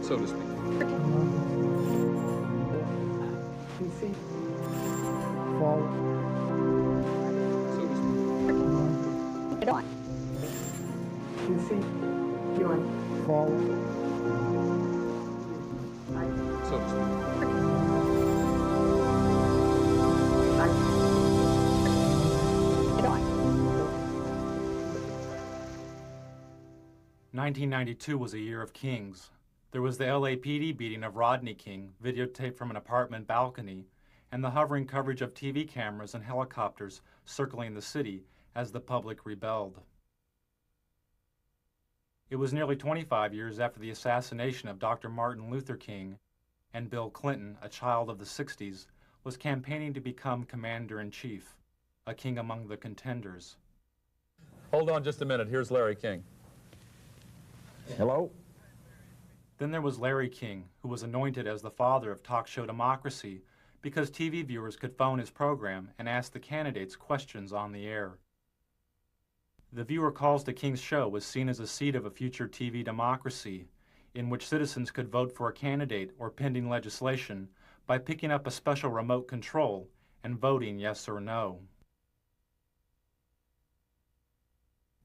so to speak. PC. Forward. So to speak. PC. Forward. So to speak. 1992 was a year of kings. There was the LAPD beating of Rodney King, videotaped from an apartment balcony, and the hovering coverage of TV cameras and helicopters circling the city as the public rebelled. It was nearly 25 years after the assassination of Dr. Martin Luther King, and Bill Clinton, a child of the 60s, was campaigning to become commander-in-chief, a king among the contenders. Hold on just a minute. Here's Larry King. Hello? Then there was Larry King, who was anointed as the father of talk show democracy because TV viewers could phone his program and ask the candidates questions on the air. The viewer calls to King's show was seen as a seed of a future TV democracy in which citizens could vote for a candidate or pending legislation by picking up a special remote control and voting yes or no.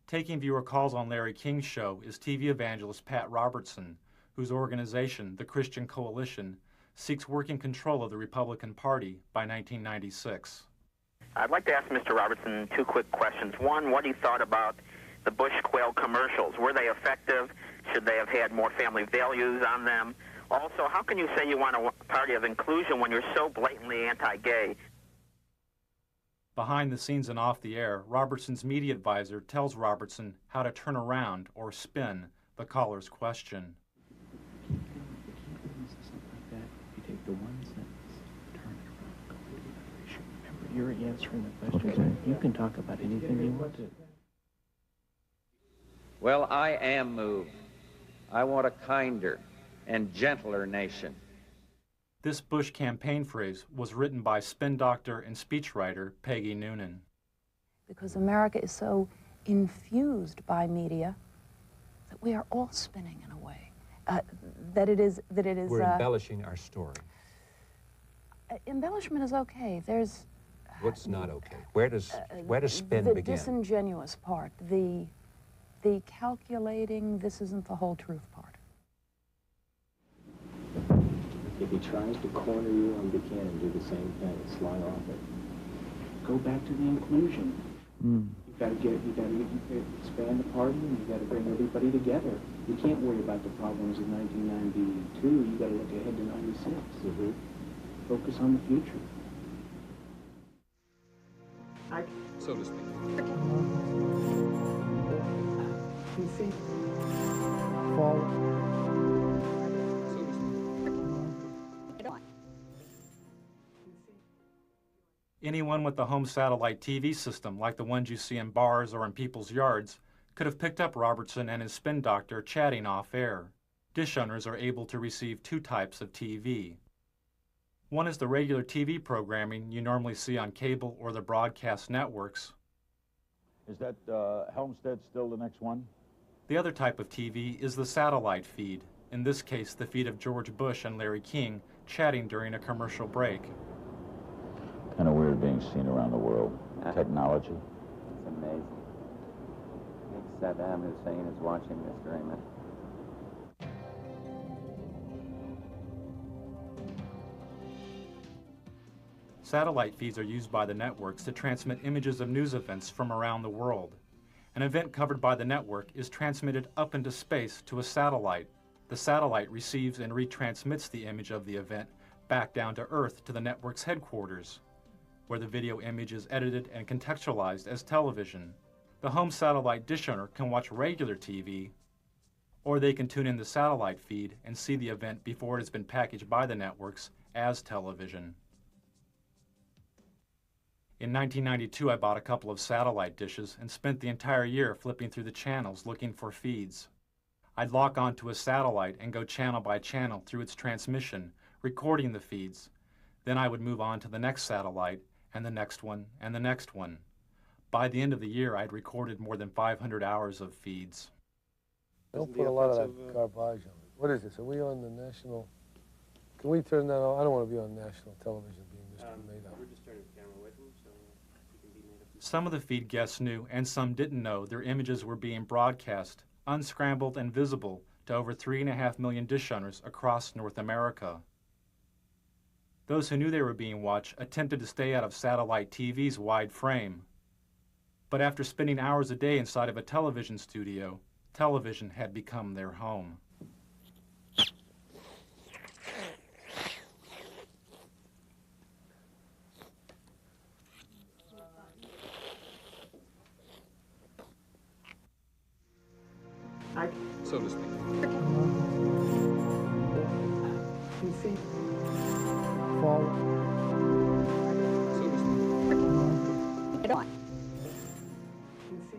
Taking viewer calls on Larry King's show is TV evangelist Pat Robertson, whose organization, the Christian Coalition, seeks working control of the Republican Party by 1996. I'd like to ask Mr. Robertson two quick questions. One, what he thought about the Bush quail commercials. Were they effective? Should they have had more family values on them? Also, how can you say you want a party of inclusion when you're so blatantly anti-gay? Behind the scenes and off the air, Robertson's media advisor tells Robertson how to turn around or spin the caller's question. You take the one sentence, turn it around, go into the other issue. Remember, you're answering the question. You can talk about anything you want to. Well, I am moved. I want a kinder and gentler nation. This Bush campaign phrase was written by spin doctor and speechwriter Peggy Noonan. Because America is so infused by media that we are all spinning in a way. We're embellishing our story. Embellishment is okay. There's... What's not okay? Where does spin begin? The disingenuous part, the calculating, this isn't the whole truth part. If he tries to corner you on Buchanan, do the same thing, slide off it. Go back to the inclusion. You gotta expand the party, and you gotta bring everybody together. You can't worry about the problems of 1992. You gotta look ahead to 96. Focus on the future. So to speak. PC. Forward. So to speak. Anyone with a home satellite TV system, like the ones you see in bars or in people's yards, could have picked up Robertson and his spin doctor chatting off air. Dish owners are able to receive two types of TV. One is the regular TV programming you normally see on cable or the broadcast networks. Is that Helmstead still the next one? The other type of TV is the satellite feed, in this case the feed of George Bush and Larry King chatting during a commercial break. Kind of weird being seen around the world. Technology. It's amazing. I think Saddam Hussein is watching Mr. Raymond. Satellite feeds are used by the networks to transmit images of news events from around the world. An event covered by the network is transmitted up into space to a satellite. The satellite receives and retransmits the image of the event back down to Earth to the network's headquarters, where the video image is edited and contextualized as television. The home satellite dish owner can watch regular TV, or they can tune in the satellite feed and see the event before it has been packaged by the networks as television. In 1992, I bought a couple of satellite dishes and spent the entire year flipping through the channels looking for feeds. I'd lock onto a satellite and go channel by channel through its transmission, recording the feeds. Then I would move on to the next satellite, and the next one, and the next one. By the end of the year, I'd recorded more than 500 hours of feeds. Don't put a lot of that garbage on it. What is this? Are we on the national? Can we turn that off? I don't want to be on national television being Mr. Made Up. We're just turning the camera away from him, so he can be made up. Some of the feed guests knew, and some didn't know, their images were being broadcast, unscrambled and visible, to over 3.5 million dish owners across North America. Those who knew they were being watched attempted to stay out of satellite TV's wide frame. But after spending hours a day inside of a television studio, television had become their home. So to speak. PC. Forward. So to speak. PC.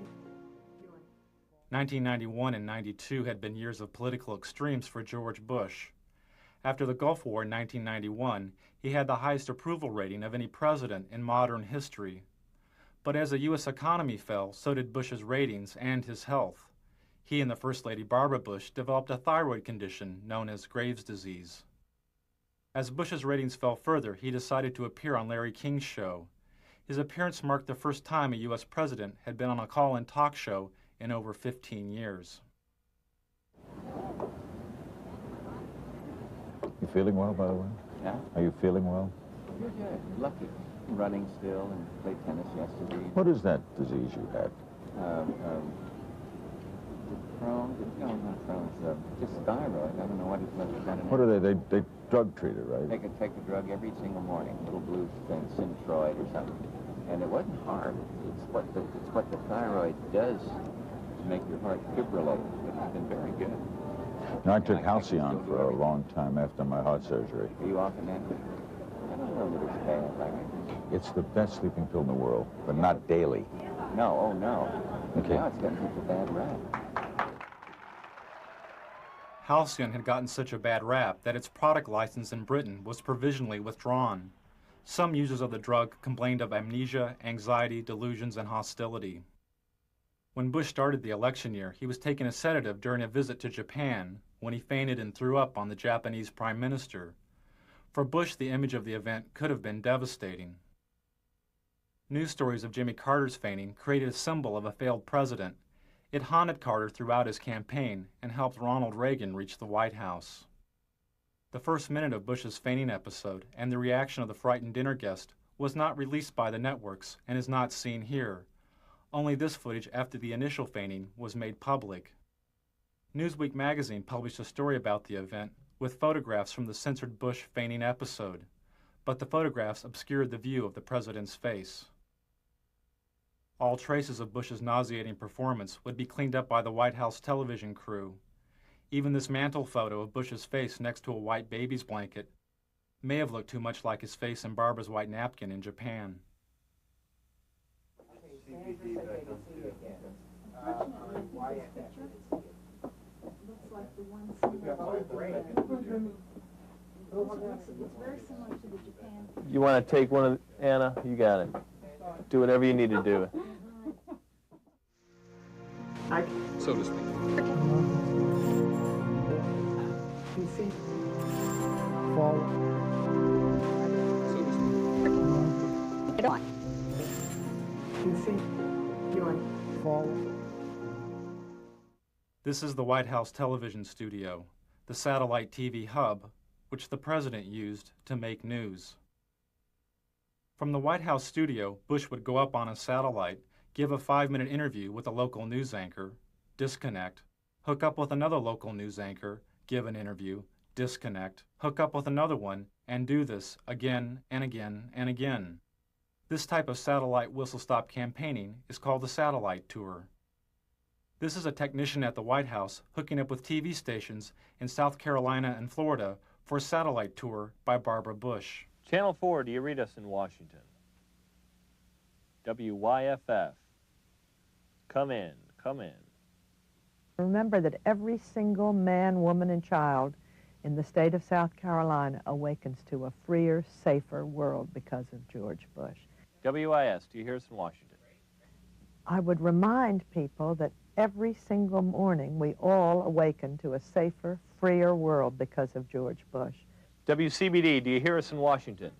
1991 and 92 had been years of political extremes for George Bush. After the Gulf War in 1991, he had the highest approval rating of any president in modern history. But as the U.S. economy fell, so did Bush's ratings and his health. He and the First Lady Barbara Bush developed a thyroid condition known as Graves' disease. As Bush's ratings fell further, he decided to appear on Larry King's show. His appearance marked the first time a U.S. president had been on a call-in talk show in over 15 years. You feeling well, by the way? Yeah? Are you feeling well? You're good. Lucky. Running still and played tennis yesterday. What is that disease you had? Crohn's? No, not Crohn's. Just thyroid. I don't know what it's done. What are they? They drug treat it, right? Take the drug every single morning. Little blue thing, Synthroid or something. And it wasn't hard. It's what the thyroid does to make your heart fibrillate. But it's been very good. Now, I took Halcyon for a long time after my heart surgery. Are you often in? I don't know that it's bad. Like It's the best sleeping pill in the world, but not daily. no, oh no. Okay. Now it's gotten such a bad rap. Halcyon had gotten such a bad rap that its product license in Britain was provisionally withdrawn. Some users of the drug complained of amnesia, anxiety, delusions, and hostility. When Bush started the election year, he was taking a sedative during a visit to Japan when he fainted and threw up on the Japanese Prime Minister. For Bush, the image of the event could have been devastating. News stories of Jimmy Carter's fainting created a symbol of a failed president. It haunted Carter throughout his campaign and helped Ronald Reagan reach the White House. The first minute of Bush's fainting episode and the reaction of the frightened dinner guest was not released by the networks and is not seen here. Only this footage after the initial fainting was made public. Newsweek magazine published a story about the event with photographs from the censored Bush fainting episode, but the photographs obscured the view of the president's face. All traces of Bush's nauseating performance would be cleaned up by the White House television crew. Even this mantle photo of Bush's face next to a white baby's blanket may have looked too much like his face in Barbara's white napkin in Japan. You want to take one of Anna? You got it. Do whatever you need to do. So to speak. PC. Forward. So to speak. PC. Forward. This is the White House television studio, the satellite TV hub, which the president used to make news. From the White House studio, Bush would go up on a satellite, give a 5-minute interview with a local news anchor, disconnect, hook up with another local news anchor, give an interview, disconnect, hook up with another one, and do this again and again and again. This type of satellite whistle-stop campaigning is called the satellite tour. This is a technician at the White House hooking up with TV stations in South Carolina and Florida for a satellite tour by Barbara Bush. Channel 4, do you read us in Washington? WYFF. Come in, come in. Remember that every single man, woman, and child in the state of South Carolina awakens to a freer, safer world because of George Bush. WIS, do you hear us in Washington? I would remind people that Every single morning, we all awaken to a safer, freer world because of George Bush. WCBD, do you hear us in Washington?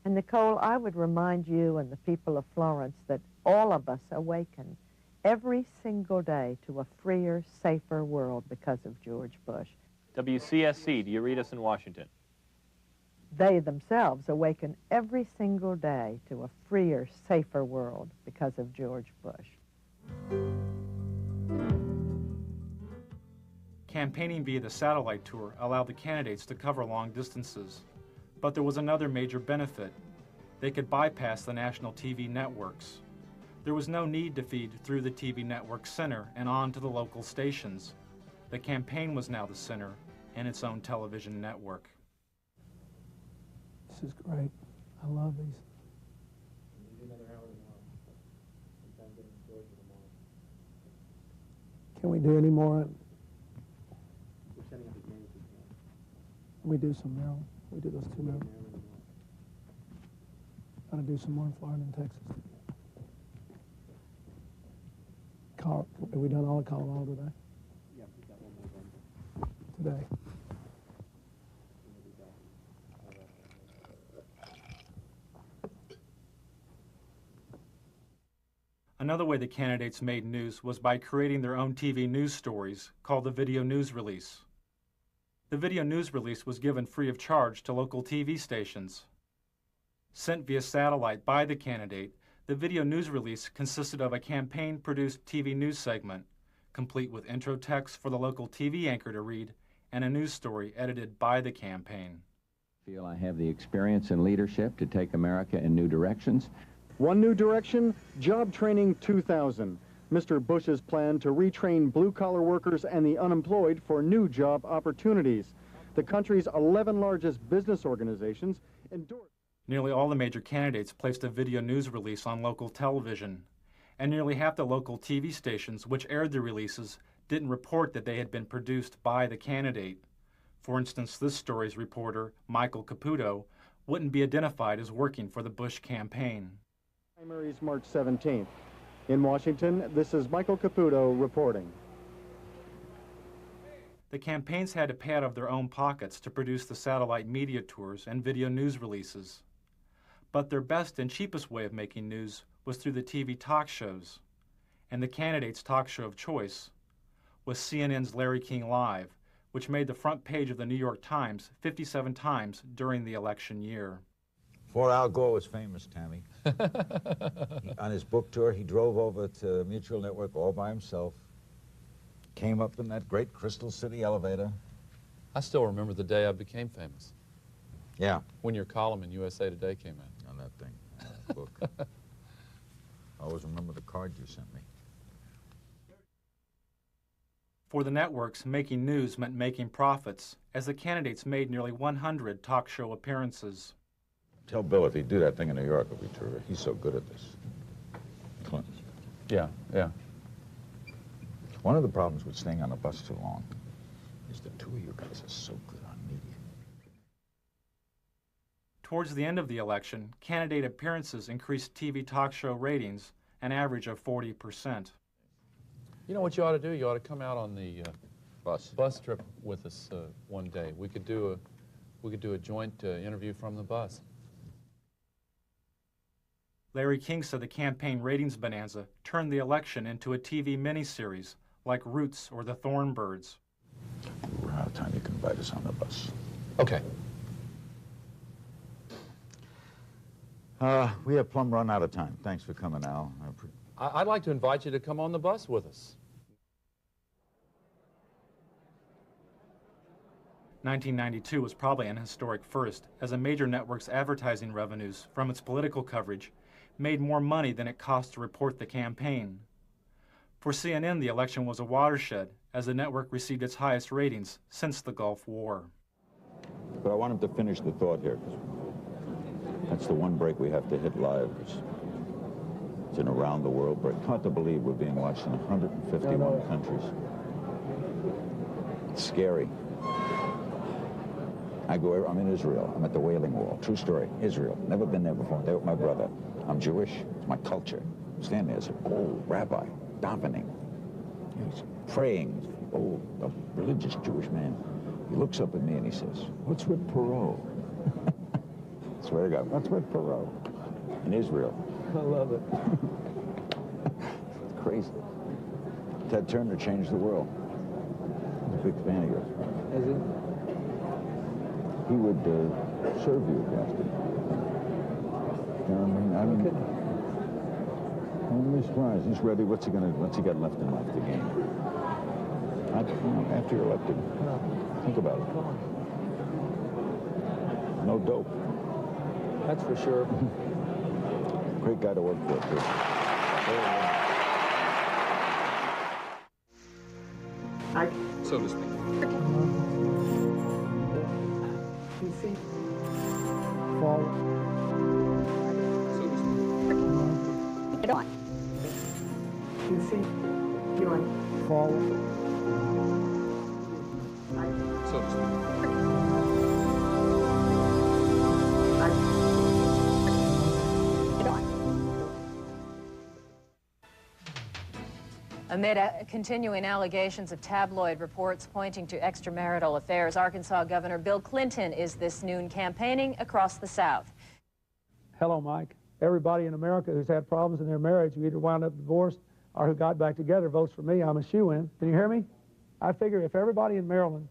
And Nicole, I would remind you and the people of Florence that all of us awaken every single day to a freer, safer world because of George Bush. WCSC, do you read us in Washington? They themselves awaken every single day to a freer, safer world because of George Bush. Campaigning via the satellite tour allowed the candidates to cover long distances. But there was another major benefit. They could bypass the national TV networks. There was no need to feed through the TV network center and on to the local stations. The campaign was now the center and its own television network. This is great. I love these. Can we do any more? We do some now. We do those two now. Gotta do some more in Florida and Texas. Have we done all of Colorado today? Yeah, we got one more Today. Another way the candidates made news was by creating their own TV news stories called the video news release. The video news release was given free of charge to local TV stations. Sent via satellite by the candidate, the video news release consisted of a campaign-produced TV news segment, complete with intro text for the local TV anchor to read, and a news story edited by the campaign. I feel I have the experience and leadership to take America in new directions. One new direction, Job Training 2000. Mr. Bush's plan to retrain blue-collar workers and the unemployed for new job opportunities. The country's 11 largest business organizations endorsed. Nearly all the major candidates placed a video news release on local television, and nearly half the local TV stations which aired the releases didn't report that they had been produced by the candidate. For instance, this story's reporter, Michael Caputo, wouldn't be identified as working for the Bush campaign. Primaries March 17th. In Washington, this is Michael Caputo reporting. The campaigns had to pay out of their own pockets to produce the satellite media tours and video news releases. But their best and cheapest way of making news was through the TV talk shows. And the candidate's talk show of choice was CNN's Larry King Live, which made the front page of the New York Times 57 times during the election year. Before Al Gore was famous, Tammy, on his book tour, he drove over to Mutual Network all by himself, came up in that great Crystal City elevator. I still remember the day I became famous. Yeah. When your column in USA Today came out. On that thing, that book. I always remember the card you sent me. For the networks, making news meant making profits, as the candidates made nearly 100 talk show appearances. Tell Bill if he'd do that thing in New York, it would be terrific. He's so good at this. Clinton. Yeah, yeah. One of the problems with staying on the bus too long is the two of you guys are so good on media. Towards the end of the election, candidate appearances increased TV talk show ratings an average of 40%. You know what you ought to do? You ought to come out on the bus trip with us one day. We could do a joint interview from the bus. Larry King said the campaign ratings bonanza turned the election into a TV miniseries like Roots or The Thornbirds. We're out of time. You can invite us on the bus. Okay. We have plumb run out of time. Thanks for coming, Al. I'd like to invite you to come on the bus with us. 1992 was probably an historic first, as a major network's advertising revenues from its political coverage made more money than it cost to report the campaign. For CNN, the election was a watershed, as the network received its highest ratings since the Gulf War. But I want him to finish the thought here, because that's the one break we have to hit live. It's an around-the-world break. Hard to believe we're being watched in 151 countries. It's scary. I'm in Israel. I'm at the Wailing Wall. True story. Israel. Never been there before. There with my brother. I'm Jewish. It's my culture. I'm standing there as an old rabbi, davening. He's praying, old, a religious Jewish man. He looks up at me and he says, "What's with Perot?" I swear to God, what's with Perot? In Israel. I love it. It's crazy. Ted Turner changed the world. I'm a big fan of yours. Is it? He would serve you against it. You know what I mean? I'm really surprised. He's ready. What's he got left in life to gain? After you're elected, think about it. No dope. That's for sure. Great guy to work for, too. So to speak. Forward. So to speak. Get on. Forward. So to speak. Get on. Amid continuing allegations of tabloid reports pointing to extramarital affairs, Arkansas Governor Bill Clinton is this noon campaigning across the South. Hello, Mike. Everybody in America who's had problems in their marriage, who either wound up divorced or who got back together, votes for me. I'm a shoo-in. Can you hear me? I figure if everybody in Maryland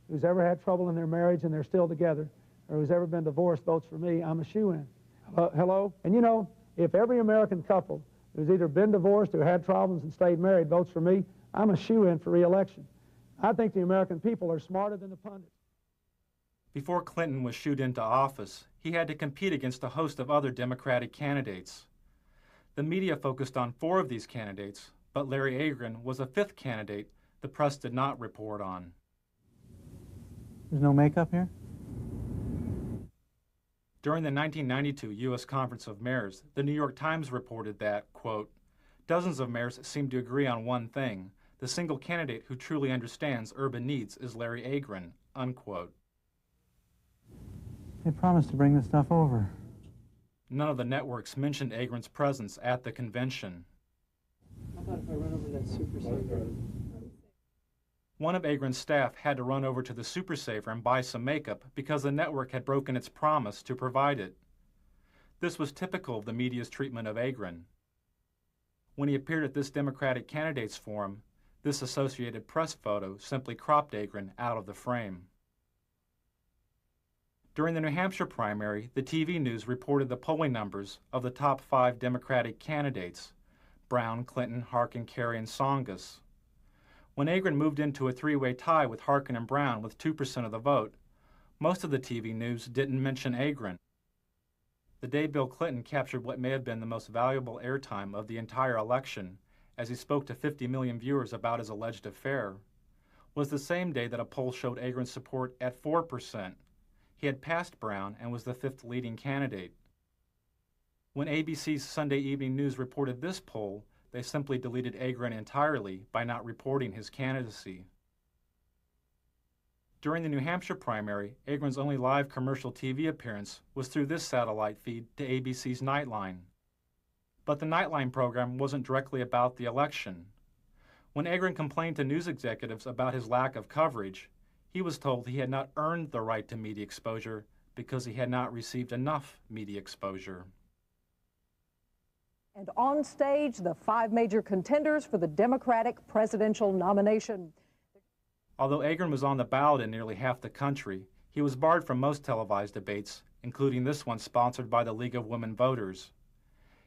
who's ever had trouble in their marriage and they're still together, or who's ever been divorced votes for me, I'm a shoo-in. Hello? And you know, if every American couple who's either been divorced or had problems and stayed married votes for me, I'm a shoo-in for re-election. I think the American people are smarter than the pundits. Before Clinton was shooed into office, he had to compete against a host of other Democratic candidates. The media focused on 4 of these candidates, but Larry Agron was a 5th candidate the press did not report on. There's no makeup here? During the 1992 U.S. Conference of Mayors, the New York Times reported that, quote, "Dozens of mayors seem to agree on one thing. The single candidate who truly understands urban needs is Larry Agron," unquote. They promised to bring this stuff over. None of the networks mentioned Agron's presence at the convention. How about if I run over that Super Saver? One of Agron's staff had to run over to the Super Saver and buy some makeup because the network had broken its promise to provide it. This was typical of the media's treatment of Agron. When he appeared at this Democratic candidates forum, this Associated Press photo simply cropped Agron out of the frame. During the New Hampshire primary, the TV news reported the polling numbers of the top 5 Democratic candidates: Brown, Clinton, Harkin, Kerry, and Tsongas. When Agron moved into a 3-way tie with Harkin and Brown with 2% of the vote, most of the TV news didn't mention Agron. The day Bill Clinton captured what may have been the most valuable airtime of the entire election, as he spoke to 50 million viewers about his alleged affair, was the same day that a poll showed Agron's support at 4%. He had passed Brown and was the 5th leading candidate. When ABC's Sunday Evening News reported this poll, they simply deleted Agron entirely by not reporting his candidacy. During the New Hampshire primary, Agron's only live commercial TV appearance was through this satellite feed to ABC's Nightline. But the Nightline program wasn't directly about the election. When Agron complained to news executives about his lack of coverage, he was told he had not earned the right to media exposure because he had not received enough media exposure. And on stage, the 5 major contenders for the Democratic presidential nomination. Although Agron was on the ballot in nearly half the country, he was barred from most televised debates, including this one sponsored by the League of Women Voters.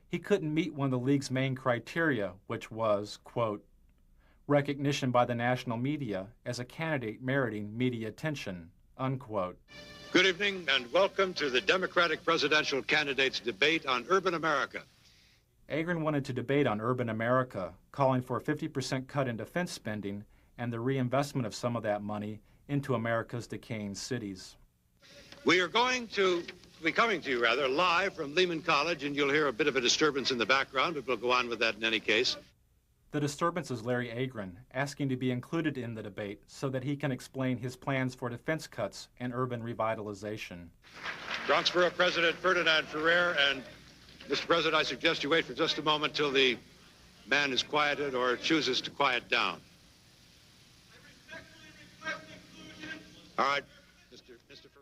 He couldn't meet one of the League's main criteria, which was, quote, recognition by the national media as a candidate meriting media attention, unquote. Good evening and welcome to the Democratic presidential candidates debate on urban America. Agron wanted to debate on urban America, calling for a 50% cut in defense spending and the reinvestment of some of that money into America's decaying cities. We are going to be coming to you, live from Lehman College, and you'll hear a bit of a disturbance in the background, but we'll go on with that in any case. The disturbance is Larry Agron asking to be included in the debate so that he can explain his plans for defense cuts and urban revitalization. Bronx Borough President Ferdinand Ferrer, and Mr. President, I suggest you wait for just a moment till the man is quieted or chooses to quiet down. All right,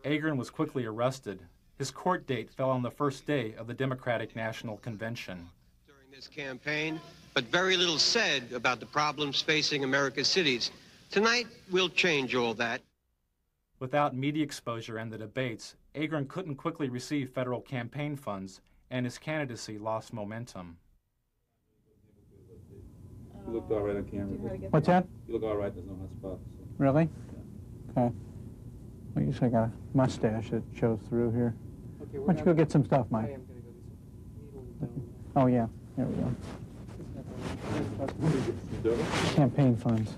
Agron was quickly arrested. His court date fell on the first day of the Democratic National Convention. During this campaign, but very little said about the problems facing America's cities. Tonight, we'll change all that. Without media exposure and the debates, Agron couldn't quickly receive federal campaign funds, and his candidacy lost momentum. You look all right on camera. What's that? You look all right. There's no hot spots. So. Really? Okay. Well, you just got a mustache that shows through here. Okay, why don't you go get some stuff, Mike? Oh, yeah. There we go. Campaign funds.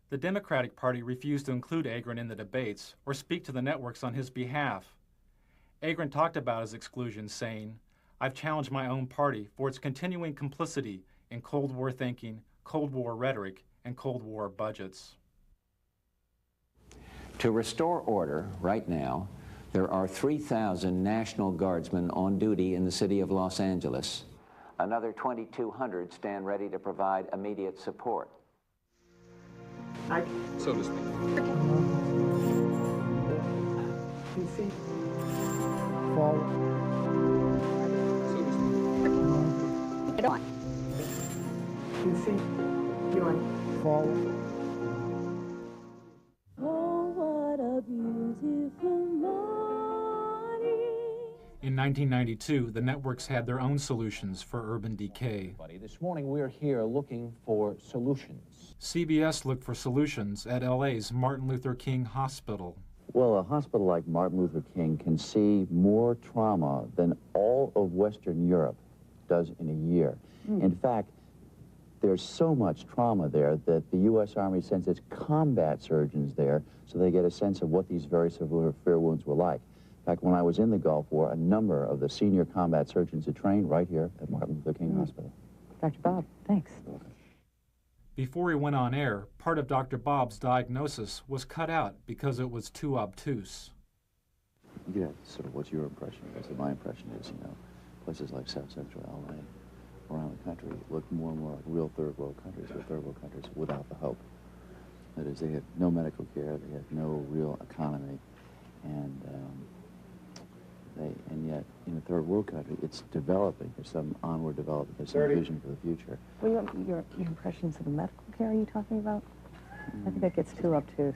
The Democratic Party refused to include Agron in the debates or speak to the networks on his behalf. Agron talked about his exclusion, saying, "I've challenged my own party for its continuing complicity in Cold War thinking, Cold War rhetoric, and Cold War budgets." To restore order right now, there are 3,000 National Guardsmen on duty in the city of Los Angeles. Another 2,200 stand ready to provide immediate support. So to speak. Forward. So to speak. Get on. Forward. Oh, what a beautiful morning. In 1992, the networks had their own solutions for urban decay. This morning we're here looking for solutions. CBS looked for solutions at LA's Martin Luther King Hospital. Well, a hospital like Martin Luther King can see more trauma than all of Western Europe does in a year. In fact, there's so much trauma there that the U.S. Army sends its combat surgeons there so they get a sense of what these very severe wounds were like. In fact, when I was in the Gulf War, a number of the senior combat surgeons had trained right here at Martin Luther King Hospital. Dr. Bob, thanks. Before he went on air, part of Dr. Bob's diagnosis was cut out because it was too obtuse. Yeah, sort of what's your impression? Because my impression is, you know, places like South Central LA, around the country, look more and more like real third world countries, or third world countries without the hope. That is, they have no medical care, they have no real economy, and yet in a third world country, it's developing. There's some onward development, there's some vision for the future. Well, your impressions of the medical care, are you talking about? I think that gets too obtuse.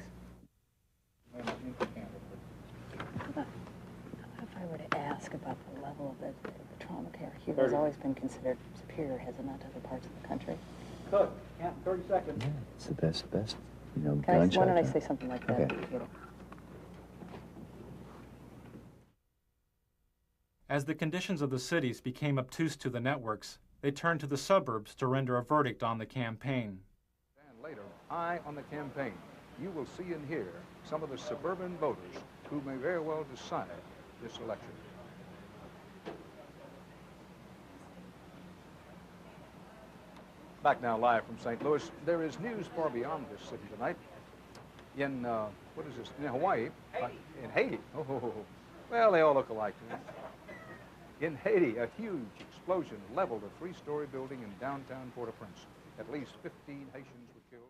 How about if I were to ask about the level of the trauma care here has always been considered superior, has it not, to other parts of the country? Cook, yeah, 30 seconds. Yeah, it's the best, you know, Why gunshot. don't I say something like that? Okay. As the conditions of the cities became obtuse to the networks, they turned to the suburbs to render a verdict on the campaign. And later, eye on the campaign, you will see and hear some of the suburban voters who may very well decide this election. Back now live from St. Louis. There is news far beyond this city tonight. In, what is this, in Hawaii, in Haiti. Oh, well, they all look alike to me. In Haiti, a huge explosion leveled a three-story building in downtown Port-au-Prince. At least 15 Haitians were killed.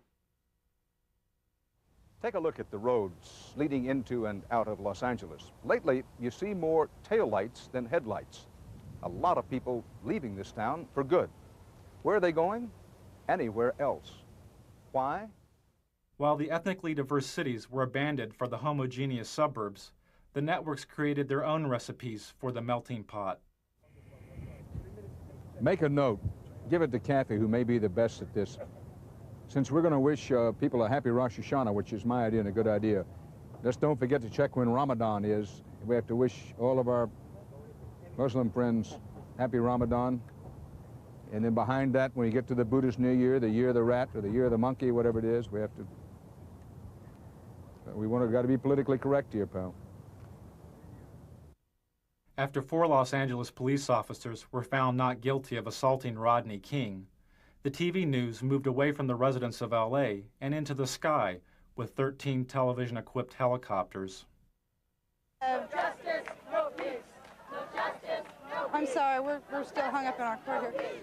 Take a look at the roads leading into and out of Los Angeles. Lately, you see more taillights than headlights. A lot of people leaving this town for good. Where are they going? Anywhere else. Why? While the ethnically diverse cities were abandoned for the homogeneous suburbs, the networks created their own recipes for the melting pot. Make a note. Give it to Kathy, who may be the best at this. Since we're going to wish people a happy Rosh Hashanah, which is my idea and a good idea, just don't forget to check when Ramadan is. We have to wish all of our Muslim friends happy Ramadan. And then behind that, when you get to the Buddhist New Year, the year of the rat or the year of the monkey, whatever it is, we have to... got to be politically correct here, pal. After 4 Los Angeles police officers were found not guilty of assaulting Rodney King, the TV news moved away from the residents of LA and into the sky with 13 television-equipped helicopters. No justice, no peace. No justice, no peace. I'm sorry, we're still hung up in our court here.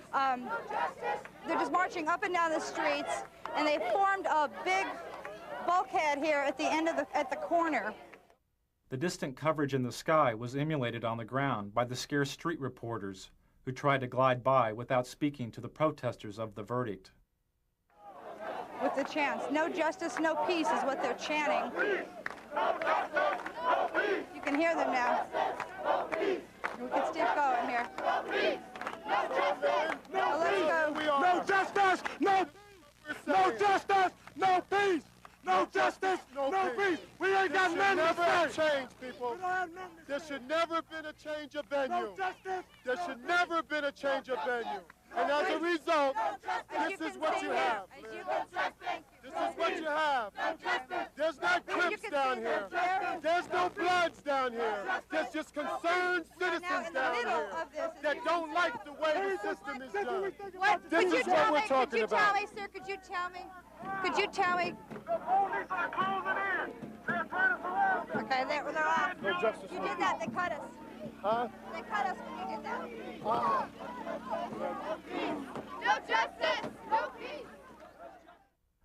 They're just marching up and down the streets, and they formed a big bulkhead here at the end of the corner. The distant coverage in the sky was emulated on the ground by the scarce street reporters who tried to glide by without speaking to the protesters of the verdict. With the chants, no justice, no peace is what they're chanting. You can hear them now. We can keep going here. Well, let's go. No justice, no justice, no peace. No justice, no peace. We ain't got nothing to say. Change, people. There should never been a change of venue. No justice. There should never been a change of venue. And as a result, this is what you have. This is what you have. There's not Crips down here. There's no Bloods down here. There's just concerned citizens down here that don't like the way the system is done. This is what we're talking about. Could you tell me, sir, could you tell me? Could you tell me? The police are closing in. They're trying to surround us. Okay, they're off. No justice. You did that, they cut us. Huh? They cut us when you did that. No justice, no peace.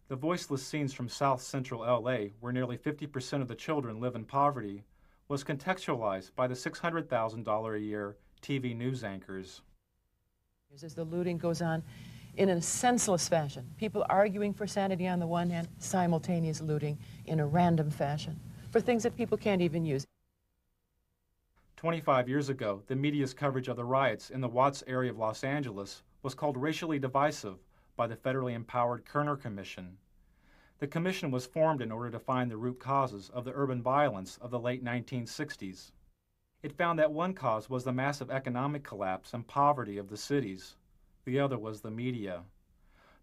The voiceless scenes from South Central LA, where nearly 50% of the children live in poverty, was contextualized by the $600,000 a year TV news anchors. As the looting goes on in a senseless fashion, people arguing for sanity on the one hand, simultaneous looting in a random fashion for things that people can't even use. 25 years ago, the media's coverage of the riots in the Watts area of Los Angeles was called racially divisive by the federally empowered Kerner Commission. The commission was formed in order to find the root causes of the urban violence of the late 1960s. It found that one cause was the massive economic collapse and poverty of the cities. The other was the media.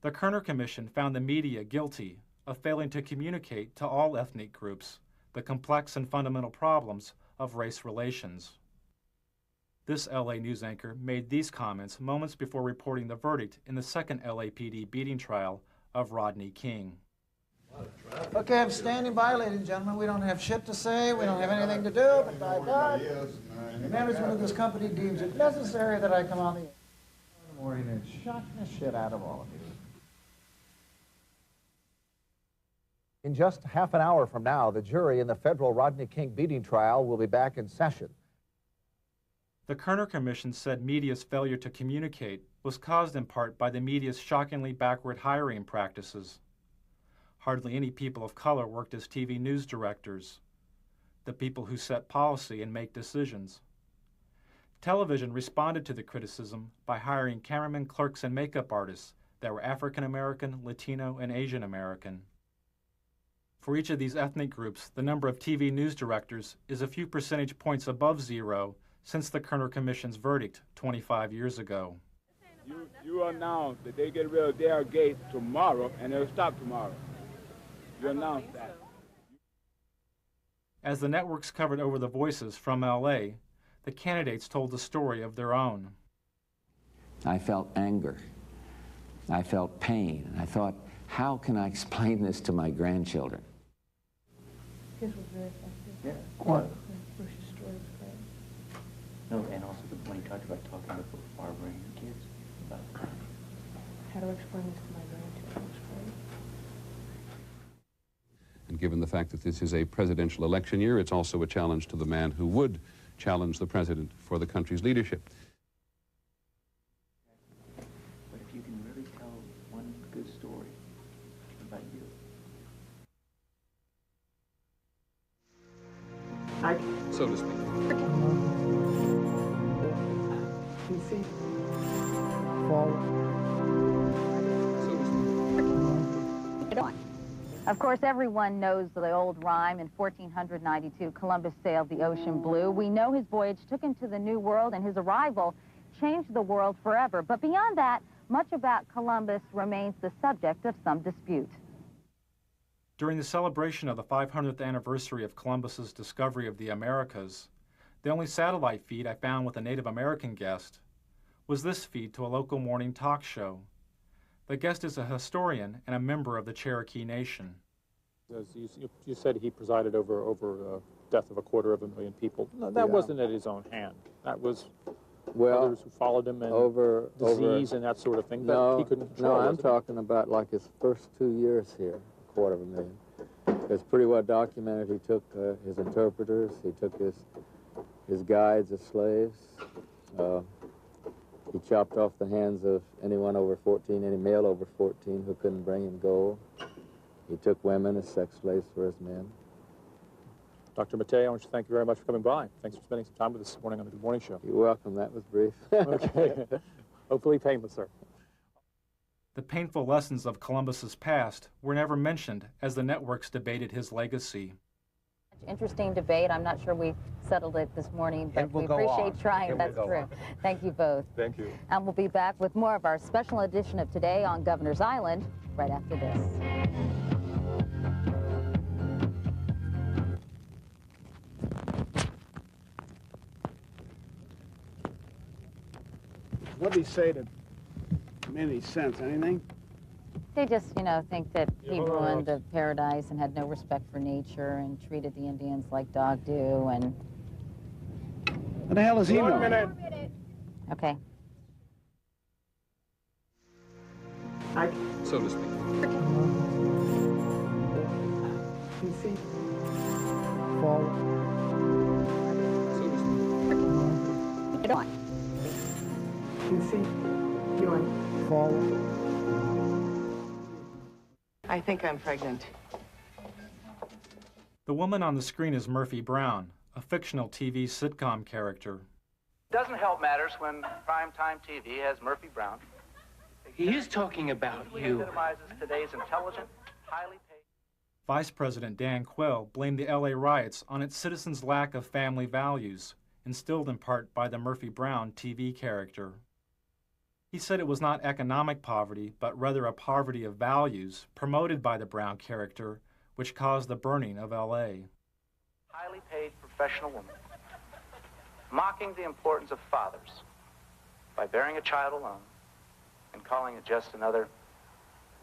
The Kerner Commission found the media guilty of failing to communicate to all ethnic groups the complex and fundamental problems of race relations. This LA news anchor made these comments moments before reporting the verdict in the second LAPD beating trial of Rodney King. Okay, I'm standing by, ladies and gentlemen. We don't have shit to say. We don't have anything to do, but by God, the management of this company deems it necessary that I come on the air in the morning and shock the shit out of all of you. In just half an hour from now, the jury in the federal Rodney King beating trial will be back in session. The Kerner Commission said media's failure to communicate was caused in part by the media's shockingly backward hiring practices. Hardly any people of color worked as TV news directors, the people who set policy and make decisions. Television responded to the criticism by hiring cameramen, clerks, and makeup artists that were African American, Latino, and Asian American. For each of these ethnic groups, the number of TV news directors is a few percentage points above zero since the Kerner Commission's verdict 25 years ago. You announce that they get rid of their gate tomorrow and they'll stop tomorrow. You announce that. As the networks covered over the voices from LA, the candidates told the story of their own. I felt anger. I felt pain. I thought, how can I explain this to my grandchildren? His was very effective. Yeah. What? Bruce's story was great. No, and also when he talked about talking with Barbara and the kids about How to explain this to my grandchildren was great. And given the fact that this is a presidential election year, it's also a challenge to the man who would challenge the president for the country's leadership. But if you can really tell one good story about you. So to speak. PC. Of course, everyone knows the old rhyme. In 1492, Columbus sailed the ocean blue. We know his voyage took him to the New World, and his arrival changed the world forever. But beyond that, much about Columbus remains the subject of some dispute. During the celebration of the 500th anniversary of Columbus's discovery of the Americas, the only satellite feed I found with a Native American guest was this feed to a local morning talk show. The guest is a historian and a member of the Cherokee Nation. As you said he presided over the death of 250,000 people. No, that wasn't at his own hand. That was others who followed him and disease and that sort of thing. No, that he couldn't control. no, I'm talking about like his first 2 years here, 250,000. It's pretty well documented. He took his interpreters, he took his guides as slaves. He chopped off the hands of anyone over 14, any male over 14 who couldn't bring him gold. He took women as sex slaves for his men. Dr. Mattei, I want to thank you very much for coming by. Thanks for spending some time with us this morning on the Good Morning Show. You're welcome. That was brief. Okay. Hopefully painless, sir. The painful lessons of Columbus's past were never mentioned as the networks debated his legacy. Interesting debate. I'm not sure we settled it this morning, but we appreciate trying. That's true. Thank you both. Thank you. And we'll be back with more of our special edition of Today on Governor's Island right after this. What did he say that made any sense? Anything? They just, you know, think that he ruined the paradise and had no respect for nature and treated the Indians like dog do and... What the hell is he doing? 1 minute. Okay. So to speak. Forward. So to speak. Get on. Forward. I think I'm pregnant. The woman on the screen is Murphy Brown, a fictional TV sitcom character. Doesn't help matters when primetime TV has Murphy Brown. He is talking about you. Epitomizes today's intelligent, highly paid... Vice President Dan Quayle blamed the LA riots on its citizens' lack of family values, instilled in part by the Murphy Brown TV character. He said it was not economic poverty, but rather a poverty of values promoted by the Brown character, which caused the burning of LA. Highly paid professional woman, mocking the importance of fathers by bearing a child alone and calling it just another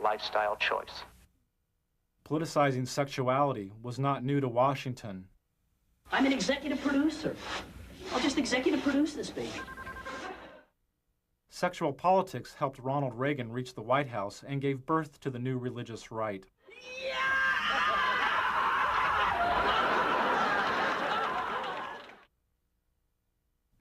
lifestyle choice. Politicizing sexuality was not new to Washington. I'm an executive producer. I'll just executive produce this baby. Sexual politics helped Ronald Reagan reach the White House and gave birth to the new religious right.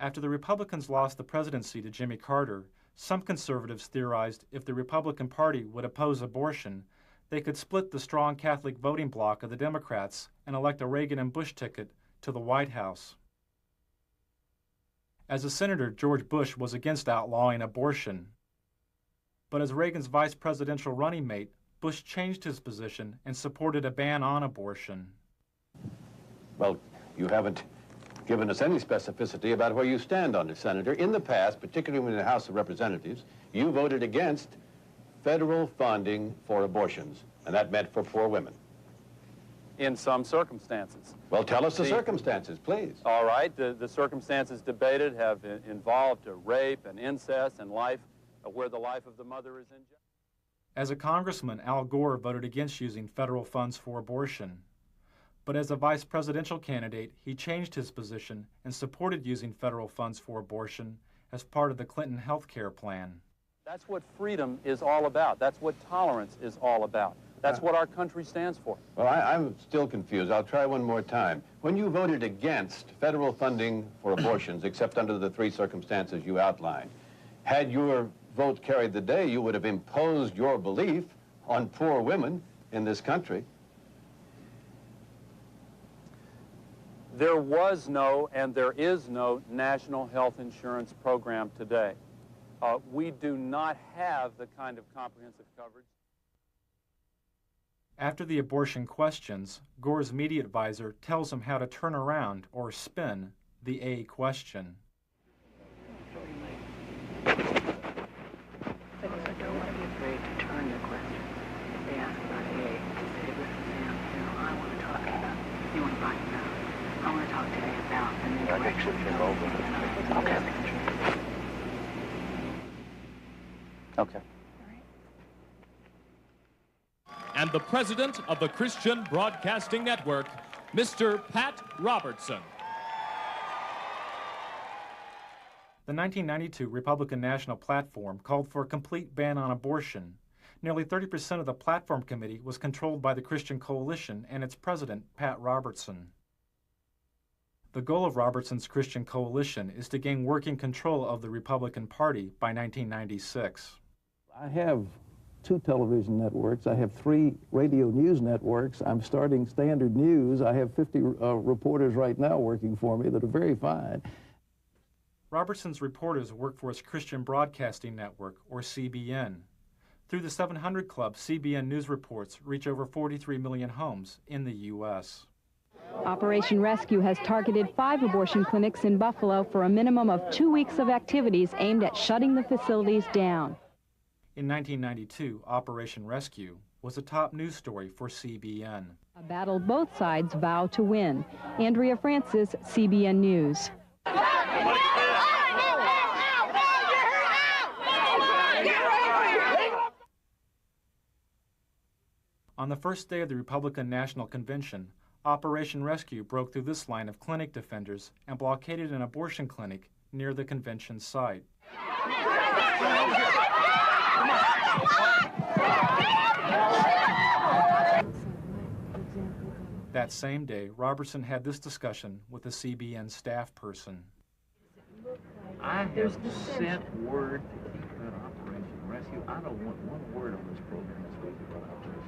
After the Republicans lost the presidency to Jimmy Carter, some conservatives theorized if the Republican Party would oppose abortion, they could split the strong Catholic voting bloc of the Democrats and elect a Reagan and Bush ticket to the White House. As a senator, George Bush was against outlawing abortion. But as Reagan's vice presidential running mate, Bush changed his position and supported a ban on abortion. Well, you haven't given us any specificity about where you stand on it, Senator. In the past, particularly in the House of Representatives, you voted against federal funding for abortions, and that meant for poor women. In some circumstances. Well, tell us the circumstances, please. All right. The circumstances debated have involved rape and incest and life, where the life of the mother is in jeopardy. As a congressman, Al Gore voted against using federal funds for abortion. But as a vice presidential candidate, he changed his position and supported using federal funds for abortion as part of the Clinton health care plan. That's what freedom is all about. That's what tolerance is all about. That's what our country stands for. Well, I'm still confused. I'll try one more time. When you voted against federal funding for abortions, except under the three circumstances you outlined, had your vote carried the day, you would have imposed your belief on poor women in this country. There was no and there is no national health insurance program today. We do not have the kind of comprehensive coverage. After the abortion questions, Gore's media advisor tells him how to turn around or spin the A question. Don't want to be afraid to turn the question. If they ask about A, just say, listen, Sam, you know, I want to talk about, you want to buy it now. I want to talk to A about, and then Okay. And the president of the Christian Broadcasting Network, Mr. Pat Robertson. The 1992 Republican National Platform called for a complete ban on abortion, Nearly 30% of the platform committee was controlled by the Christian Coalition and its president, Pat Robertson. The goal of Robertson's Christian Coalition is to gain working control of the Republican Party by 1996. I have 2 television networks. I have 3 radio news networks. I'm starting Standard News. I have 50 reporters right now working for me that are very fine. Robertson's reporters work for his Christian Broadcasting Network, or CBN. Through the 700 Club, CBN News reports reach over 43 million homes in the U.S. Operation Rescue has targeted 5 abortion clinics in Buffalo for a minimum of 2 weeks of activities aimed at shutting the facilities down. In 1992, Operation Rescue was a top news story for CBN. A battle both sides vow to win. Andrea Francis, CBN News. On the first day of the Republican National Convention, Operation Rescue broke through this line of clinic defenders and blockaded an abortion clinic near the convention site. That same day, Robertson had this discussion with a CBN staff person. I have sent word to keep that Operation Rescue. I don't want one word on this program this week about Operation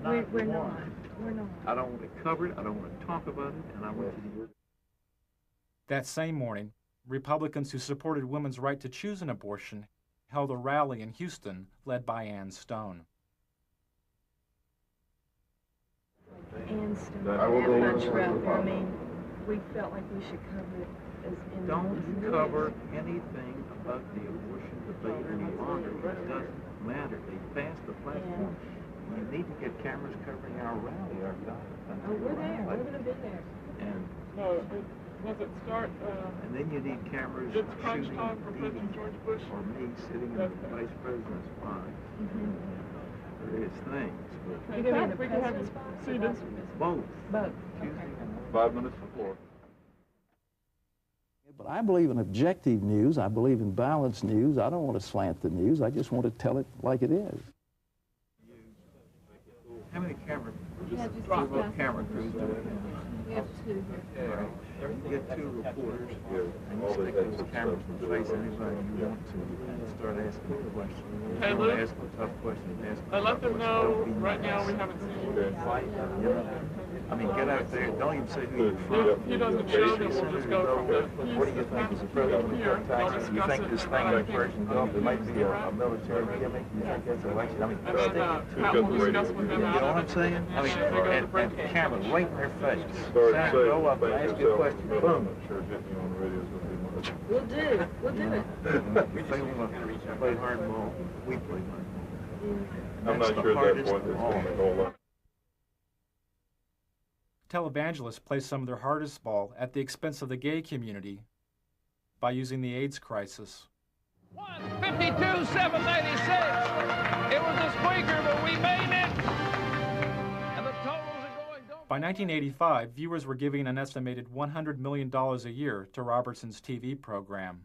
Rescue. We're not. We're not. I don't want to cover it. I don't want to talk about it. And I want you to... That same morning, Republicans who supported women's right to choose an abortion held a rally in Houston led by Ann Stone. Ann Stone, avalanche route there. I mean, we felt like we should cover it as in... Don't cover anything about the abortion debate any longer. It doesn't matter. They passed the platform. You need to get cameras covering our rally, our God. Oh, we're there. We're going to be there. And no, does it start? And then you need cameras it's crunch shooting time for President George Bush or me sitting in the vice president's spine. Various things. We can have you seated. Both. Both. Tuesday. 5 minutes before. But I believe in objective news. I believe in balanced news. I don't want to slant the news. I just want to tell it like it is. How many camera crews do we have? We have 2 here. Right. You get 2 reporters, and you stick those cameras in face anybody you want to, and start asking questions. Hey, you Luke, ask a tough question, let them know right now we haven't seen you. I mean, get out there. Don't even say who you're from. He doesn't show them. We'll just go from the What do you think is the president of Texas? You think this thing in Persian Gulf, there might be a military gimmick? You think that's election? I mean, stick it to we'll discuss with them. You know what I'm saying? I mean, and the camera right in their face. Senator, go up and ask you a question. Boom. We'll do. We'll do it. If they want to play hardball, we play hardball. I'm not sure at that point there's going to go on. Televangelists play some of their hardest ball at the expense of the gay community by using the AIDS crisis. 52, 796. It was a squeaker, but we made it. And the totals are going. By 1985, viewers were giving an estimated $100 million a year to Robertson's TV program.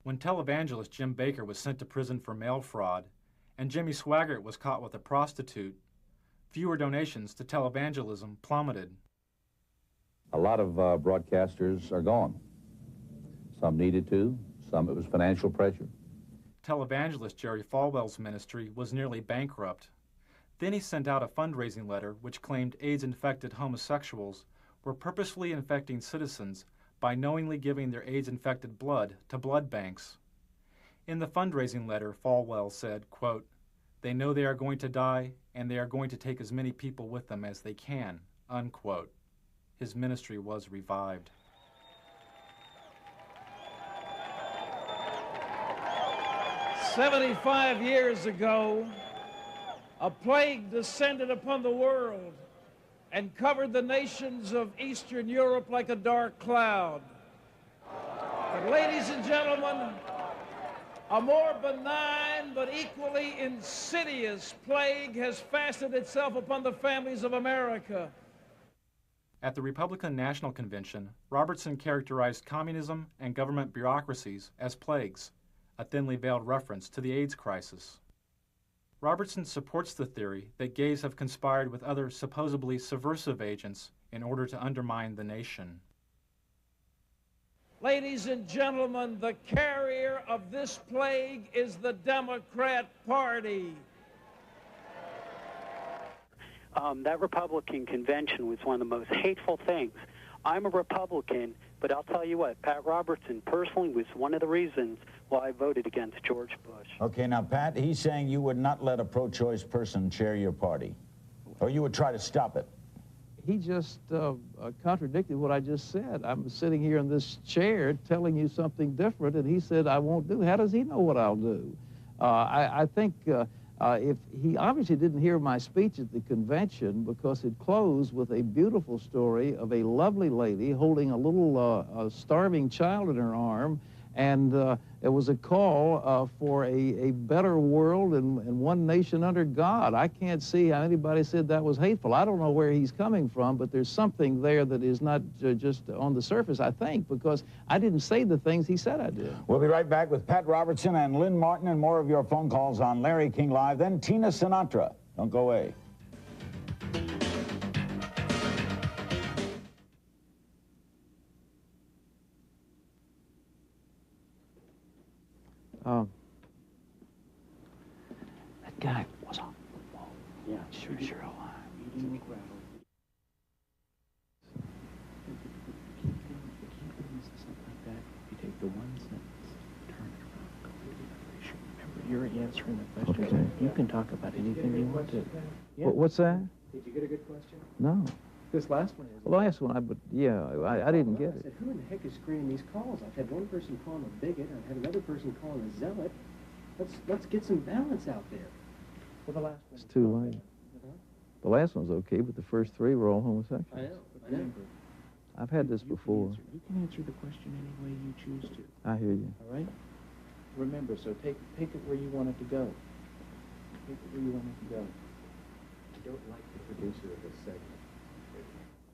When televangelist Jim Bakker was sent to prison for mail fraud, and Jimmy Swaggart was caught with a prostitute, viewer donations to televangelism plummeted. A lot of broadcasters are gone. Some needed to, some it was financial pressure. Televangelist Jerry Falwell's ministry was nearly bankrupt. Then he sent out a fundraising letter which claimed AIDS-infected homosexuals were purposefully infecting citizens by knowingly giving their AIDS-infected blood to blood banks. In the fundraising letter, Falwell said, quote, "They know they are going to die, and they are going to take as many people with them as they can," unquote. His ministry was revived. "75 years ago, a plague descended upon the world and covered the nations of Eastern Europe like a dark cloud. But ladies and gentlemen, a more benign but equally insidious plague has fastened itself upon the families of America. At the Republican National Convention, Robertson characterized communism and government bureaucracies as plagues, a thinly veiled reference to the AIDS crisis. Robertson supports the theory that gays have conspired with other supposedly subversive agents in order to undermine the nation. Ladies and gentlemen, the carrier of this plague is the Democrat Party. That Republican convention was one of the most hateful things. I'm a Republican, but I'll tell you what, Pat Robertson personally was one of the reasons why I voted against George Bush. Okay, now, Pat, he's saying you would not let a pro-choice person chair your party, or you would try to stop it. He just contradicted what I just said. I'm sitting here in this chair telling you something different, and he said I won't do. How does he know what I'll do? I think if he obviously didn't hear my speech at the convention, because it closed with a beautiful story of a lovely lady holding a little starving child in her arm, and it was a call for a better world and one nation under God. I can't see how anybody said that was hateful. I don't know where he's coming from, but there's something there that is not just on the surface, I think, because I didn't say the things he said I did. We'll be right back with Pat Robertson and Lynn Martin and more of your phone calls on Larry King Live, then Tina Sinatra. Don't go away. That guy was on the wall. Yeah, sure alive. You take the one sentence, turn it around, go to the other issue. Remember, you're answering the questions. Okay. You can talk about anything you want to. Yeah. What's that? Did you get a good question? No. This last one is. The last one, I didn't get I it. said, who in the heck is screening these calls? I've had one person call him a bigot, I've had another person call him a zealot. Let's get some balance out there. Well, the last one. It's too late. The last one's okay, but the first three were all homosexuals. I know. I've had this before. You can answer the question any way you choose to. I hear you. All right? Remember, so take it where you want it to go. Take it where you want it to go. I don't like the producer of this segment.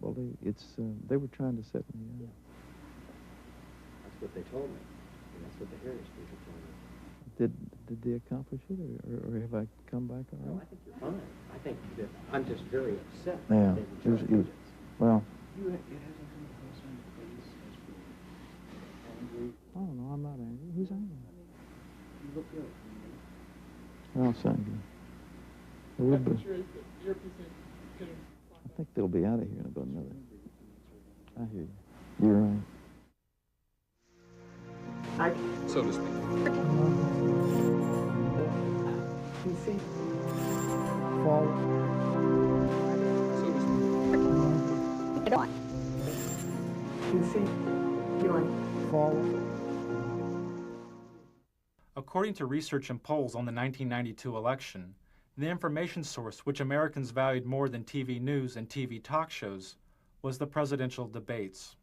Well, they were trying to set me up. That's what they told me. And that's what the Harris people told me. Did they accomplish it, or have I come back all No, right? I think you're fine. I think that I'm just very upset. Yeah. That they were trying to Well, You hasn't come across on your face as being angry. I don't know. I'm not angry. Who's angry? You look good. Well, thank you. We'll be- I think they'll be out of here in about another. I hear you. You're right. So to speak. Fall. So to speak. Fall. According to research and polls on the 1992 election, the information source which Americans valued more than TV news and TV talk shows was the presidential debates.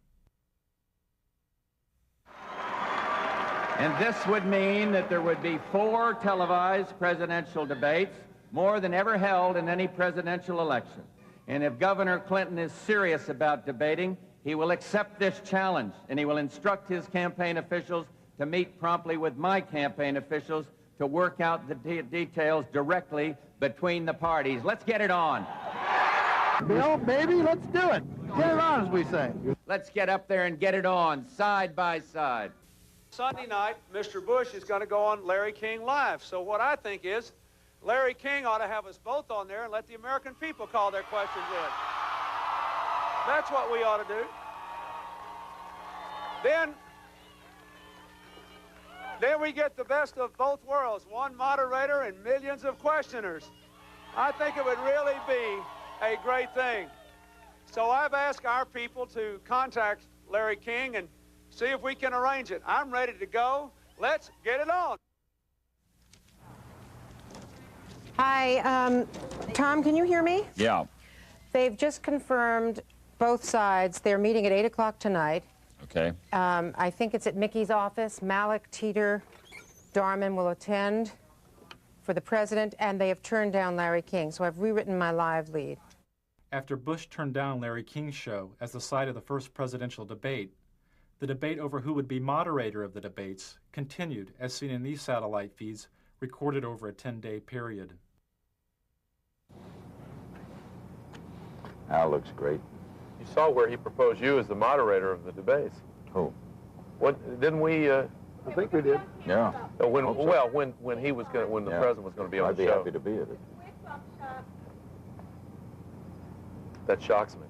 And this would mean that there would be 4 televised presidential debates, more than ever held in any presidential election. And if Governor Clinton is serious about debating, he will accept this challenge, and he will instruct his campaign officials to meet promptly with my campaign officials to work out the details directly between the parties. Let's get it on. Bill, baby, let's do it. Get it on, as we say. Let's get up there and get it on, side by side. Sunday night, Mr. Bush is going to go on Larry King Live. So what I think is, Larry King ought to have us both on there and let the American people call their questions in. That's what we ought to do. Then we get the best of both worlds, one moderator and millions of questioners. I think it would really be a great thing. So I've asked our people to contact Larry King and see if we can arrange it. I'm ready to go. Let's get it on. Hi, Tom, can you hear me? Yeah. They've just confirmed both sides. They're meeting at 8 o'clock tonight. Okay. I think it's at Mickey's office. Malik, Teeter, Darman will attend for the president, and they have turned down Larry King, so I've rewritten my live lead. After Bush turned down Larry King's show as the site of the first presidential debate, the debate over who would be moderator of the debates continued, as seen in these satellite feeds recorded over a 10-day period. Al looks great. You saw where he proposed you as the moderator of the debates. Who? What didn't we? I think we did. Yeah. When Hope so. well, when he was going, when the president was going to be on I'd the be show. happy to be at it. That shocks me.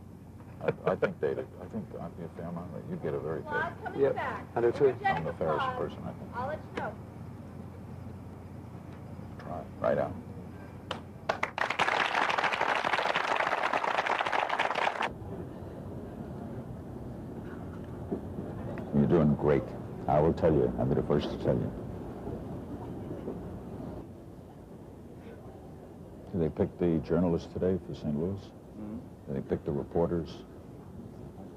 I think they'd. I think I'd be a fair amount. You'd get a very fair. Yep, I do too. I'm the fairest person, I think. I'll let you know. Try. Right on. You're doing great. I will tell you. I'll be the first to tell you. Did they pick the journalists today for St. Louis? Mm-hmm. Did they pick the reporters?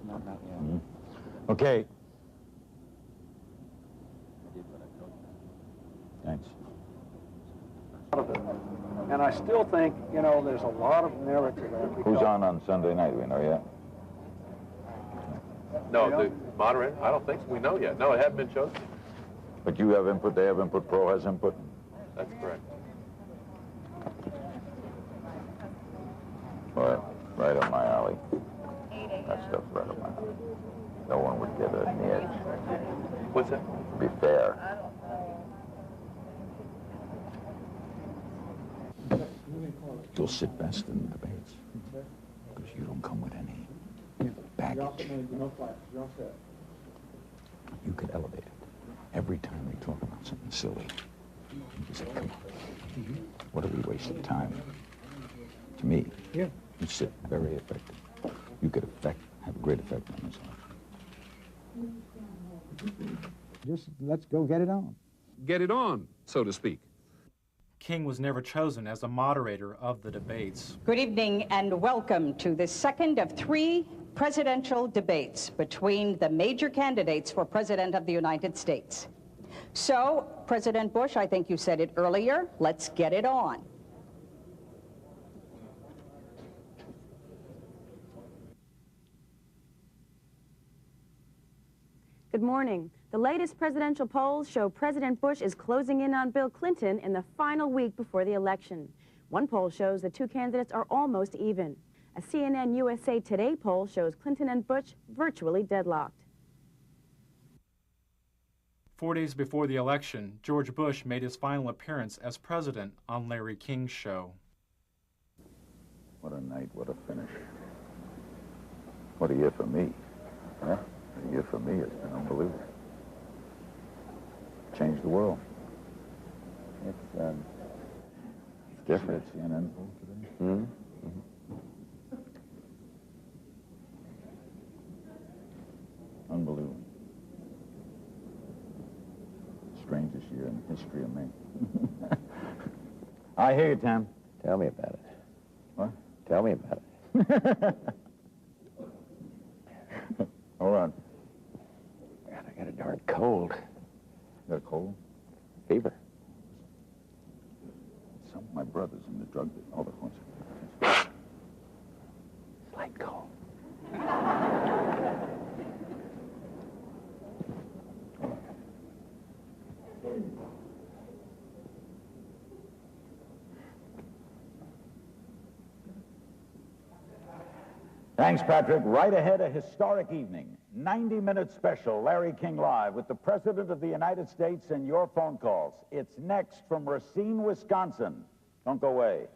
Not yet. Mm-hmm. Okay. Thanks. And I still think, you know, there's a lot of merit to that. Who's on Sunday night? Do we know yet? No, the moderator. I don't think so. We know yet. No, it hadn't been chosen. But you have input. They have input. Pro has input. That's correct. Well, right up my alley. That stuff's right up my alley. No one would get an edge. What's that? To be fair. You'll sit best in the debates because you don't come with any baggage. You could elevate it. Every time we talk about something silly, you say, come on. What are we wasting time? To me, you sit very effective. You could have a great effect on this life. Just let's go get it on. Get it on, so to speak. King was never chosen as a moderator of the debates. Good evening and welcome to the second of 3 presidential debates between the major candidates for President of the United States. So, President Bush, I think you said it earlier, let's get it on. Good morning. The latest presidential polls show President Bush is closing in on Bill Clinton in the final week before the election. One poll shows the 2 candidates are almost even. A CNN USA Today poll shows Clinton and Bush virtually deadlocked. 4 days before the election, George Bush made his final appearance as president on Larry King's show. What a night, what a finish. What a year for me. Huh? A year for me, it's been unbelievable. Changed the world. It's different. CNN poll today? Mm-hmm. Unbelievable. Strangest year in the history of me. I hear you, Tom. Tell me about it. What? Tell me about it. Hold on. God, I got a darn cold. You got a cold? Fever. Some of my brothers in the drug business. Hold on one second. Slight cold. Thanks, Patrick. Right ahead, a historic evening. 90-minute special, Larry King Live, with the President of the United States and your phone calls. It's next from Racine, Wisconsin. Don't go away.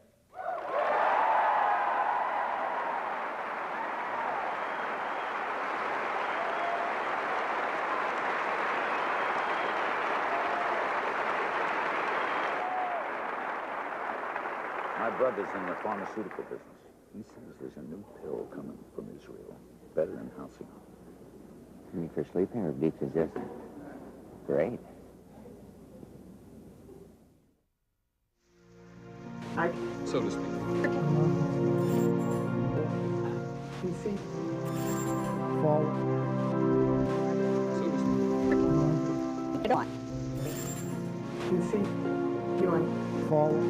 My brother's in the pharmaceutical business. He says there's a new pill coming from Israel, better than Halcyon. You mean for sleeping or decongestant? Great. So to speak. PC. Forward. So to speak. Get on. PC. Viewing. Forward.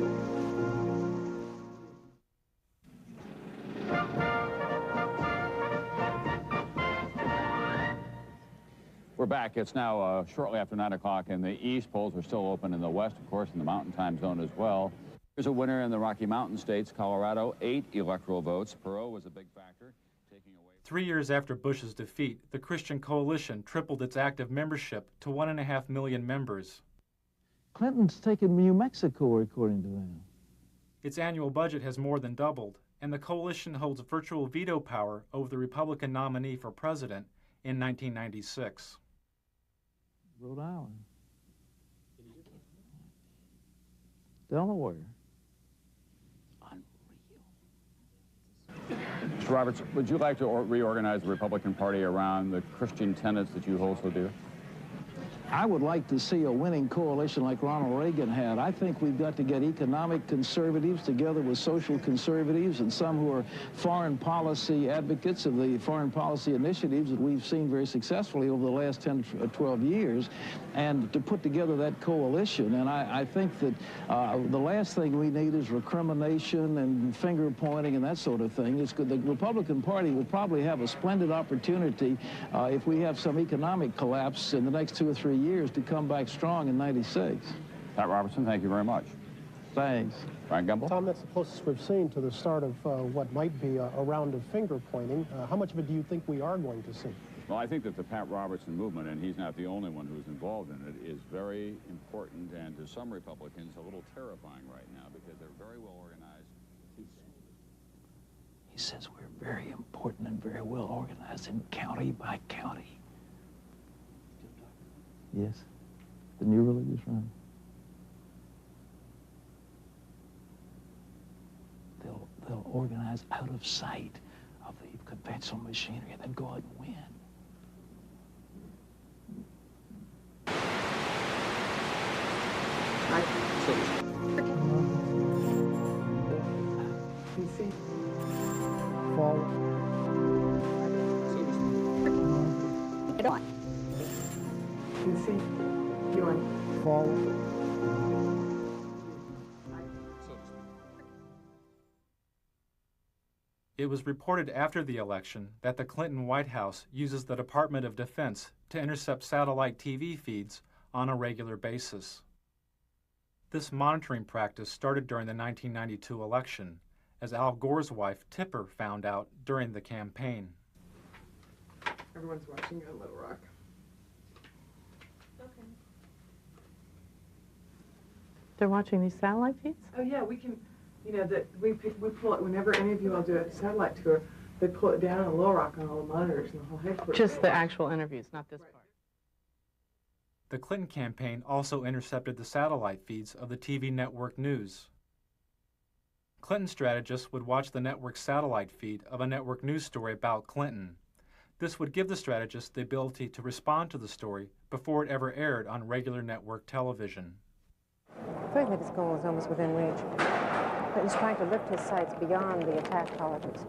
We're back. It's now shortly after 9 o'clock in the east. Polls are still open in the west, of course, in the mountain time zone as well. There's a winner in the Rocky Mountain states. Colorado, 8 electoral votes. Perot was a big factor, taking away. 3 years after Bush's defeat, the Christian Coalition tripled its active membership to 1.5 million members. Clinton's taken New Mexico, according to them. Its annual budget has more than doubled, and the coalition holds virtual veto power over the Republican nominee for president in 1996. Rhode Island. Delaware. Mr. Roberts, would you like to reorganize the Republican Party around the Christian tenets that you hold so dear? I would like to see a winning coalition like Ronald Reagan had. I think we've got to get economic conservatives together with social conservatives and some who are foreign policy advocates of the foreign policy initiatives that we've seen very successfully over the last 10 or 12 years, and to put together that coalition. And I think that the last thing we need is recrimination and finger pointing and that sort of thing. It's good. The Republican Party will probably have a splendid opportunity if we have some economic collapse in the next 2 or 3 years to come back strong in '96. Pat Robertson, thank you very much. Thanks. Frank Gumble? Tom, that's the closest we've seen to the start of what might be a round of finger pointing. How much of it do you think we are going to see? Well, I think that the Pat Robertson movement, and he's not the only one who's involved in it, is very important and to some Republicans a little terrifying right now because they're very well organized. He says we're very important and very well organized in county by county. Yes, the new religious right. They'll organize out of sight of the conventional machinery and then go out and win. Forward. Forward. It was reported after the election that the Clinton White House uses the Department of Defense to intercept satellite TV feeds on a regular basis. This monitoring practice started during the 1992 election, as Al Gore's wife, Tipper, found out during the campaign. Everyone's watching on Little Rock. Okay. They're watching these satellite feeds? Oh yeah, we can, you know, that we pull it whenever any of you all do a satellite tour, they pull it down on Little Rock on all the monitors and the whole headquarters. Just the actual interviews, not this part. The Clinton campaign also intercepted the satellite feeds of the TV network news. Clinton strategists would watch the network's satellite feed of a network news story about Clinton. This would give the strategists the ability to respond to the story before it ever aired on regular network television. I feel like his goal is almost within reach. Clinton's trying to lift his sights beyond the attack politics.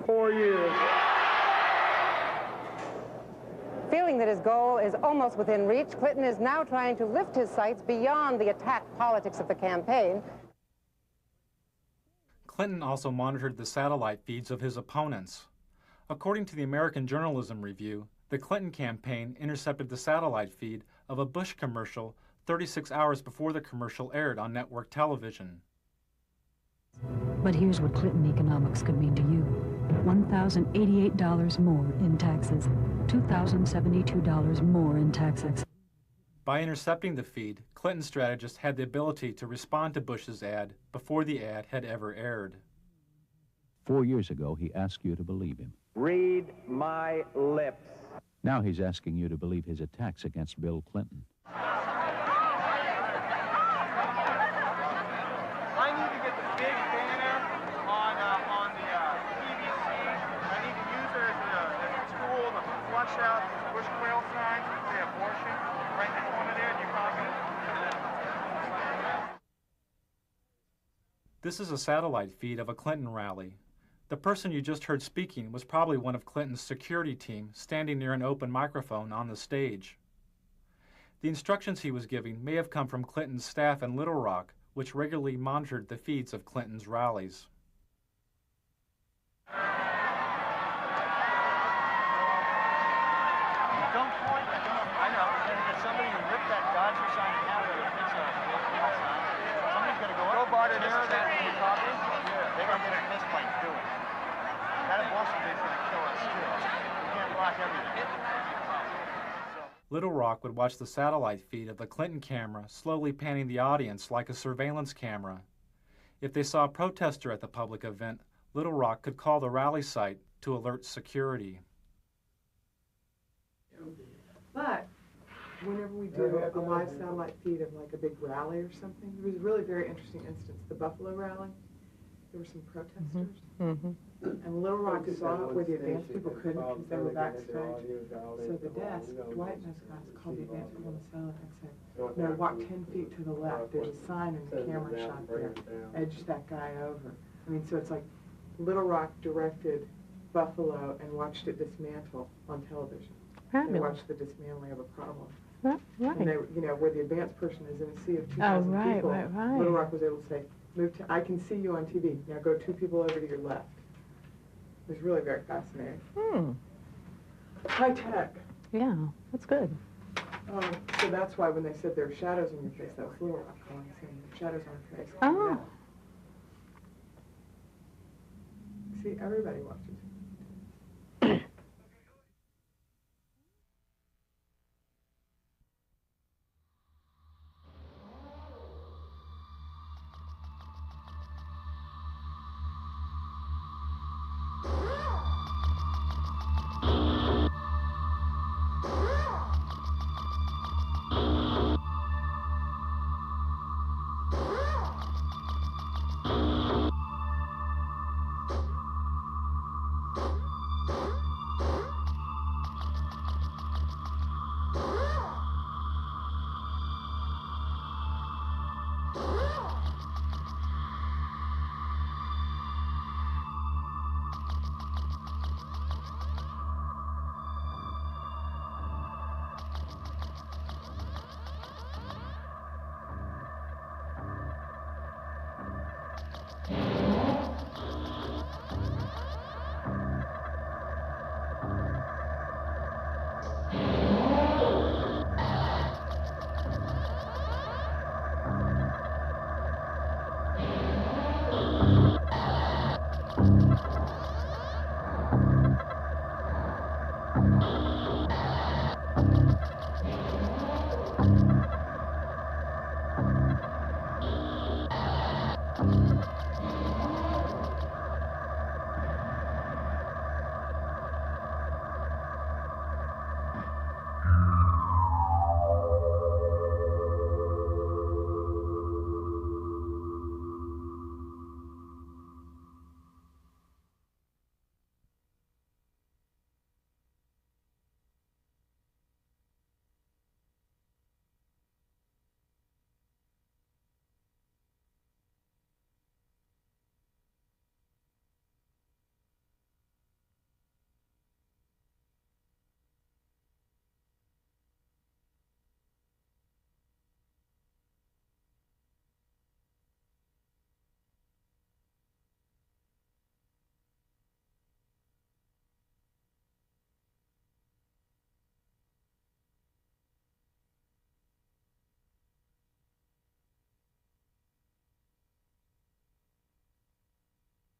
4 years. Feeling that his goal is almost within reach, Clinton is now trying to lift his sights beyond the attack politics of the campaign. Clinton also monitored the satellite feeds of his opponents. According to the American Journalism Review, the Clinton campaign intercepted the satellite feed of a Bush commercial 36 hours before the commercial aired on network television. But here's what Clinton economics could mean to you. $1,088 more in taxes. $2,072 more in taxes. By intercepting the feed, Clinton strategists had the ability to respond to Bush's ad before the ad had ever aired. 4 years ago, he asked you to believe him. Read my lips. Now he's asking you to believe his attacks against Bill Clinton. I need to get the big banner on the PVC. I need to use it as a tool to flush out these Bush quail signs that say abortion right in the corner there, and you're probably going to... This is a satellite feed of a Clinton rally. The person you just heard speaking was probably one of Clinton's security team standing near an open microphone on the stage. The instructions he was giving may have come from Clinton's staff in Little Rock, which regularly monitored the feeds of Clinton's rallies. Don't point, I know, there's somebody who ripped that Dodger sign in half with a pizza. Somebody's got to thing's going to kill us too. We can't block everything. Little Rock would watch the satellite feed of the Clinton camera slowly panning the audience like a surveillance camera. If they saw a protester at the public event, Little Rock could call the rally site to alert security. But whenever we do a live satellite feed of like a big rally or something, there was a really very interesting instance. The Buffalo rally, there were some protesters. And Little Rock saw it where the advanced people couldn't because they were backstage. So the desk, Dwight and those guys called the advanced people on the cell and said, no, walk 10 feet to the left. There's a sign in the camera shot there. Edge that guy over. I mean, so it's like Little Rock directed Buffalo and watched it dismantle on television. They watched the dismantling of a problem. Right. And they, you know, where the advanced person is in a sea of 2,000 people, Little Rock was able to say, move to, I can see you on TV. Now go 2 people over to your left. It was really very fascinating. High tech. Yeah, that's good. So that's why when they said there are shadows on your face, that was Little Rock calling, saying shadows on your face. Oh. See, everybody watches.